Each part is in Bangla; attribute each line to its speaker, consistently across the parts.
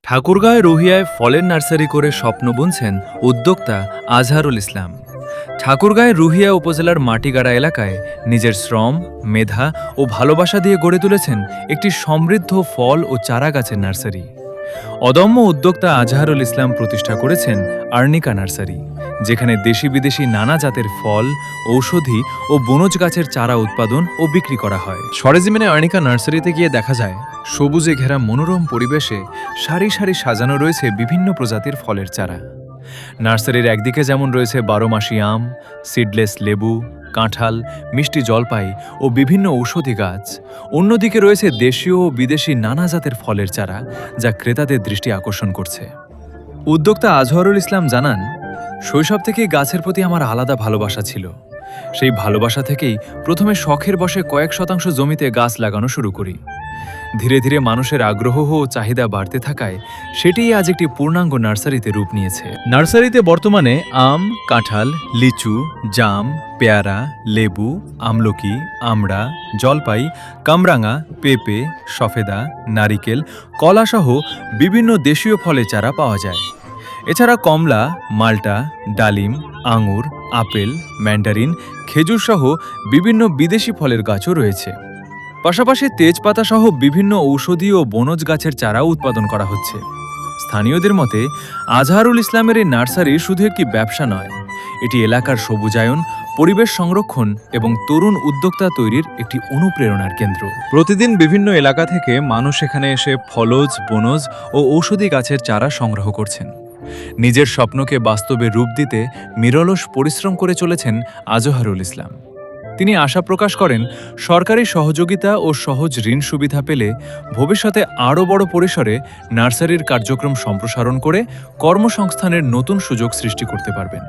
Speaker 1: ঠাকুরগাঁও রুহিয়ায় ফলের নার্সারি করে স্বপ্ন বুনছেন উদ্যোক্তা আজহারুল ইসলাম। ঠাকুরগাঁও রুহিয়া উপজেলার মাটিগাড়া এলাকায় নিজের শ্রম, মেধা ও ভালোবাসা দিয়ে গড়ে তুলেছেন একটি সমৃদ্ধ ফল ও চারা গাছের নার্সারি। অদম্য উদ্যোক্তা আজহারুল ইসলাম প্রতিষ্ঠা করেছেন আর্নিকা নার্সারি, যেখানে দেশি বিদেশি নানা জাতের ফল, ঔষধি ও বনজ গাছের চারা উৎপাদন ও বিক্রি করা হয়। সরেজমিনে আর্নিকা নার্সারিতে গিয়ে দেখা যায় সবুজে ঘেরা মনোরম পরিবেশে সারি সারি সাজানো রয়েছে বিভিন্ন প্রজাতির ফলের চারা। নার্সারির একদিকে যেমন রয়েছে 12 মাসি আম, সিডলেস লেবু, কাঁঠাল, মিষ্টি জলপাই ও বিভিন্ন ঔষধি গাছ, অন্যদিকে রয়েছে দেশীয় ও বিদেশি নানা জাতের ফলের চারা, যা ক্রেতাদের দৃষ্টি আকর্ষণ করছে। উদ্যোক্তা আজহারুল ইসলাম জানান, শৈশব থেকেই গাছের প্রতি আমার আলাদা ভালোবাসা ছিল। সেই ভালোবাসা থেকেই প্রথমে শখের বশে কয়েক শতাংশ জমিতে গাছ লাগানো শুরু করি। ধীরে ধীরে মানুষের আগ্রহ ও চাহিদা বাড়তে থাকায় সেটিই আজ একটি পূর্ণাঙ্গ নার্সারিতে রূপ নিয়েছে। নার্সারিতে বর্তমানে আম, কাঁঠাল, লিচু, জাম, পেয়ারা, লেবু, আমলকি, আমড়া, জলপাই, কামরাঙা, পেঁপে, সফেদা, নারিকেল, কলাসহ বিভিন্ন দেশীয় ফলের চারা পাওয়া যায়। এছাড়া কমলা, মাল্টা, ডালিম, আঙুর, আপেল, ম্যান্ডারিন, খেজুর সহ বিভিন্ন বিদেশি ফলের গাছও রয়েছে। পাশাপাশি তেজপাতা সহ বিভিন্ন ঔষধি ও বনজ গাছের চারাও উৎপাদন করা হচ্ছে। স্থানীয়দের মতে আজহারুল ইসলামের এই নার্সারি শুধু একটি ব্যবসা নয়, এটি এলাকার সবুজায়ন, পরিবেশ সংরক্ষণ এবং তরুণ উদ্যোক্তা তৈরির একটি অনুপ্রেরণার কেন্দ্র। প্রতিদিন বিভিন্ন এলাকা থেকে মানুষ এখানে এসে ফলজ, বনজ ও ঔষধি গাছের চারা সংগ্রহ করছেন। নিজের স্বপ্নকে বাস্তবে রূপ দিতে নিরলস পরিশ্রম করে চলেছেন আজহারুল ইসলাম। তিনি আশা প্রকাশ করেন, সরকারি সহযোগিতা ও সহজ ঋণ সুবিধা পেলে ভবিষ্যতে আরও বড় পরিসরে নার্সারির কার্যক্রম সম্প্রসারণ করে কর্মসংস্থানের নতুন সুযোগ সৃষ্টি করতে পারবেন।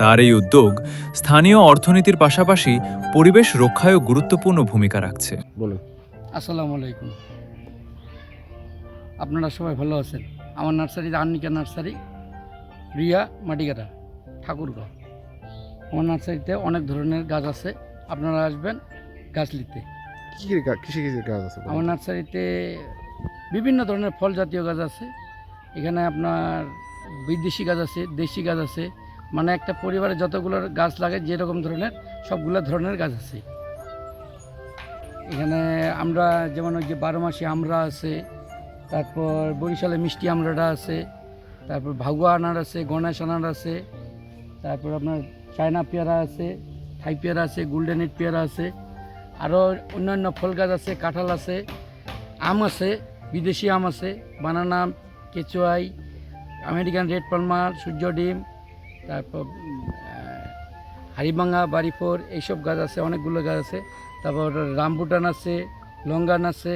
Speaker 1: তার এই উদ্যোগ স্থানীয় অর্থনীতির পাশাপাশি পরিবেশ রক্ষায়ও গুরুত্বপূর্ণ ভূমিকা রাখছে।
Speaker 2: বলুন।
Speaker 3: আসসালামু আলাইকুম। আপনারা সবাই ভালো আছেন? আমার nursery arnica nursery, Riya, Matigara, Thakurgaon. আমার নার্সারিতে অনেক ধরনের গাছ আছে, আপনারা আসবেন গাছ নিতে।
Speaker 2: কিসের গাছ আছে?
Speaker 3: আমার নার্সারিতে বিভিন্ন ধরনের ফল জাতীয় গাছ আছে। এখানে আপনার বিদেশি গাছ আছে, দেশি গাছ আছে, মানে একটা পরিবারে যতগুলো গাছ লাগে যেরকম ধরনের সবগুলো ধরনের গাছ আছে। এখানে আমরা যেমন ওই যে 12 মাসি আমড়া আছে, তারপর বরিশালে মিষ্টি আমড়াটা আছে, তারপর ভাগুয়া আনার আছে, গণেশ আনার আছে, তারপর আপনার চায়না পেয়ারা আছে, থাই পেয়ারা আছে, গোল্ডেন এইট পেয়ারা আছে, আরও অন্যান্য ফল গাছ আছে, কাঁঠাল আছে, আম আছে, বিদেশি আম আছে, বানানা, কেচুয়াই, আমেরিকান রেড পালমার, সূর্য ডিম, তারপর হাড়িভাঙা, বাড়িফোর, এইসব গাছ আছে, অনেকগুলো গাছ আছে। তারপর রামবুটান আছে, লঙ্গান আছে,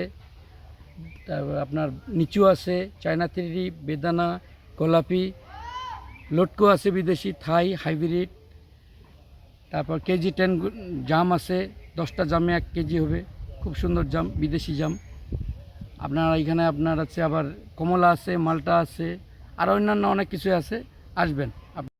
Speaker 3: তারপর আপনার নিচু আছে, চায়না তিরি, বেদানা, গোলাপি, লটকো আছে বিদেশি, থাই, হাইব্রিড। তারপর কেজি 10 জাম আছে, 10টা জামে 1 কেজি হবে, খুব সুন্দর জাম, বিদেশি জাম। আপনার এখানে আপনার আছে আবার কমলা আছে, মালটা আছে, আর অন্যান্য অনেক কিছু আছে, আসবেন।